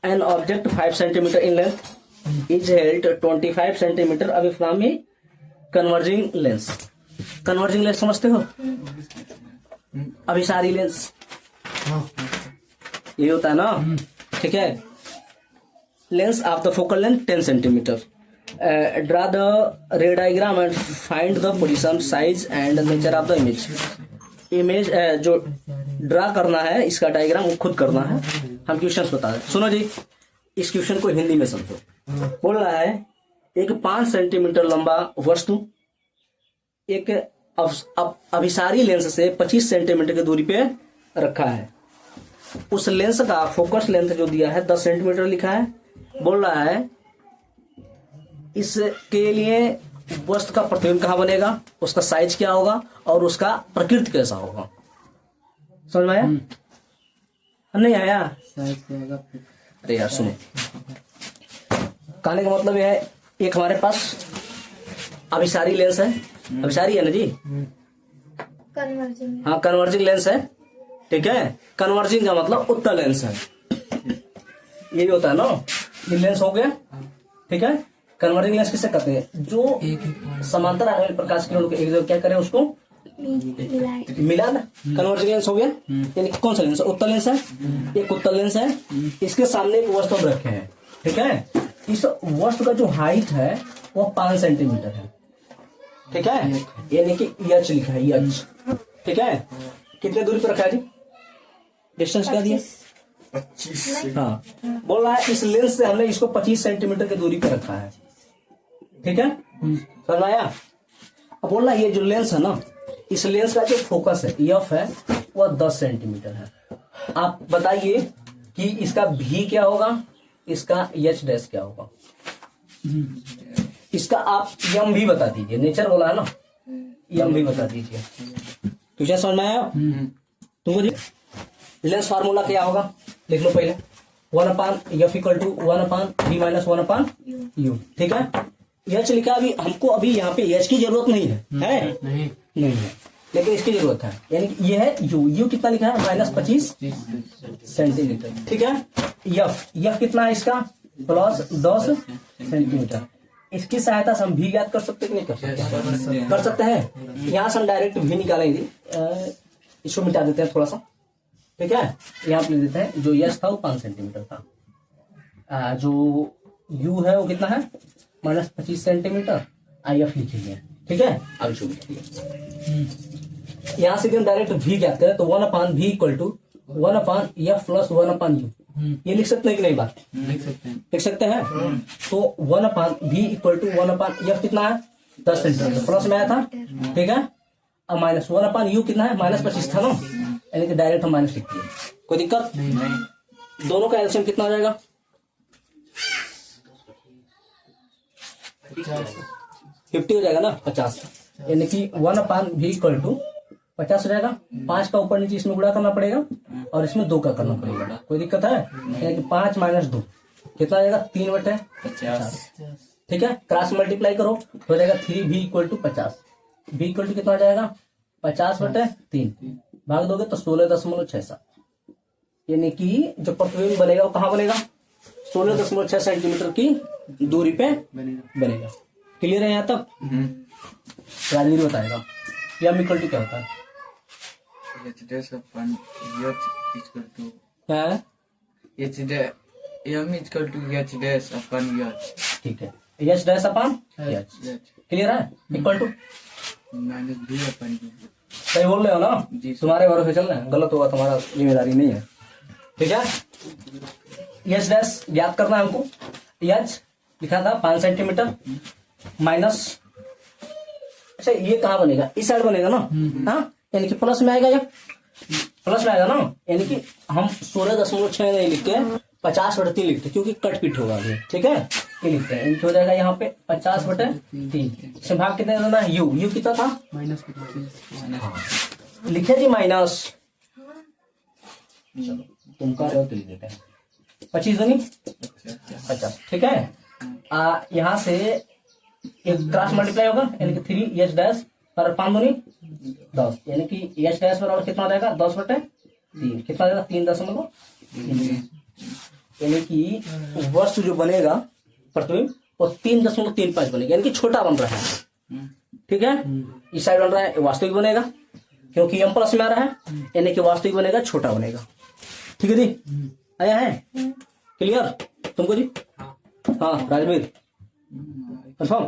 An object 5 centimetre in length is held 25 centimetre away from a converging lens. Converging lens समझते हो? अभिसारी lens ये होता है ना, ठीक है। Lens of the focal length 10 centimetre. Draw the रे diagram and find the position size and nature of the image. Image जो ड्रा करना है इसका डायग्राम वो खुद करना है, हम क्वेश्चन बता रहे हैं। सुनो जी, इस क्वेश्चन को हिंदी में समझो। बोल रहा है एक 5 सेंटीमीटर लंबा वस्तु एक अभिसारी लेंस से 25 सेंटीमीटर की दूरी पे रखा है। उस लेंस का फोकस लेंथ जो दिया है 10 सेंटीमीटर लिखा है। बोल रहा है इसके लिए वस्तु का प्रतिबिंब कहाँ बनेगा, उसका साइज क्या होगा और उसका प्रकृति कैसा होगा। समझ में आया? नहीं आया? अरे यार सुनो, कहने का मतलब यह है एक हमारे पास अभिसारी लेंस है, अभिसारी है ना जी, कन्वर्जिंग। हाँ कन्वर्जिंग लेंस है, ठीक है। कन्वर्जिंग का मतलब उत्तल लेंस है, यही होता है ना। ये लेंस हो गया, ठीक है। कन्वर्जिंग लेंस किसे कहते हैं? जो समांतर आने वाले प्रकाश किरणों को एक जगह क्या करें उसको मिला ना, कन्वर्जिंग लेंस हो गया। यानी कौन सा लेंस है? उत्तल लेंस है, एक उत्तल लेंस है। इसके सामने एक वस्तु हम रखे हैं, ठीक है। इस वस्तु का जो हाइट है वो 5 सेंटीमीटर है, ठीक है। यानी कि यच लिखा है, यच, ठीक है। कितने दूरी पर रखा है जी? डिस्टेंस क्या दिया? 25। हाँ, बोल रहा है इस लेंस से हमने इसको 25 सेंटीमीटर की दूरी पर रखा है, ठीक है। समझ में आया? अब बोल रहा है ये जो लेंस है ना, इस लेंस का जो फोकस है एफ है वो 10 सेंटीमीटर है। आप बताइए कि इसका भी क्या होगा, इसका एच डैश क्या होगा। इसका आप यम भी बता दीजिए, नेचर बोला है ना, यम भी बता दीजिए। तो क्या समझ में आया तुमको जी? लेंस फार्मूला क्या होगा लिख लो पहले, 1/f = 1/v - 1/u, ठीक है। एच लिखा, अभी हमको अभी यहाँ पे एच की जरूरत नहीं है, है? नहीं है, लेकिन इसकी जरूरत है। यानी कि ये है यू, यू कितना लिखा है? -25 सेंटीमीटर, ठीक है। यफ कितना है इसका? +10 सेंटीमीटर। इसकी सहायता से हम भी ज्ञात कर सकते हैं, नहीं कर सकते हैं। यहाँ से हम डायरेक्ट भी निकालेंगे, इसको मिटा देते हैं थोड़ा सा, ठीक है। यहाँ पे देते हैं जो यश था वो 5 सेंटीमीटर था, जो यू है वो कितना है? -25 सेंटीमीटर। IF लिखिए, ठीक है। अब जो यहाँ से हम डायरेक्ट भी ज्ञात करें तो 1/v = 1/f + 1/u, ये लिख सकते हैं कि नहीं? बात लिख सकते हैं। तो 1/v = 1/f कितना है? 10 सेंटीमीटर, प्लस में आया था, ठीक है। अब -1/u कितना है? -25 था ना, यानी कि डायरेक्ट हम माइनस लिख दिए, कोई दिक्कत नहीं। दोनों का एलसीएम कितना हो जाएगा? 50 हो जाएगा ना, 50। यानी कि 1/v = 50 हो जाएगा। 5 का ऊपर नीचे इसमें गुणा करना पड़ेगा और इसमें 2 का करना पड़ेगा, कोई दिक्कत है? यानी कि 5 - 2 कितना आ जाएगा? 3/50, ठीक है। क्रॉस मल्टीप्लाई करो हो जाएगा 3v = 50। v = कितना आ जाएगा? 50/3, भाग दोगे तो 16.67। यानी कि जो प्रतिबिंब बनेगा वो कहाँ बनेगा? 16.6 सेंटीमीटर की दूरी पे बनेगा। क्लियर है यहाँ तक? राजवीर बताएगा यम = क्या होता है? ठीक है, H dash upon H, clear है? Equal to -v/u। सही बोल रहे हो ना? तुम्हारे भरोसे चल रहे हैं, गलत होगा तुम्हारा जिम्मेदारी नहीं है, ठीक है। एच डैश ज्ञात करना है हमको। एच लिखा था 5 सेंटीमीटर माइनस, अच्छा ये कहाँ बनेगा? इस साइड बनेगा ना, हाँ, यानी कि प्लस में आएगा, या प्लस में आएगा ना। यानी कि हम 16.6 नहीं लिखते, 50/3 लिखते, क्योंकि कट पिट होगा अभी, ठीक है। ये लिखते हैं, हो जाएगा यहाँ पे 50/3। इसमें भाग कितने देना है? यू कितना था? -25 लिखे जी, माइनस। चलो तुम कह रहे हो तो लिख देते हैं, 25 दूनी 50, ठीक है। यहाँ से एक क्रॉस मल्टीप्लाई होगा, यानी कि 3h डैश पर 5 दूनी 10, यानी कि h डैश बराबर कितना आ जाएगा? 10/3, कितना आ जाएगा? 3.3। यानी कि वस्तु जो बनेगा प्रतिबिंब वो 3.35 बनेगा, यानी कि छोटा बन रहा है। ठीक है, इस साइड बन रहा है वास्तविक बनेगा, क्योंकि m प्लस में आ रहा है, यानी कि वास्तविक बनेगा, छोटा बनेगा। ठीक है जी, आया है क्लियर तुमको जी? हाँ राजवीर कंफर्म।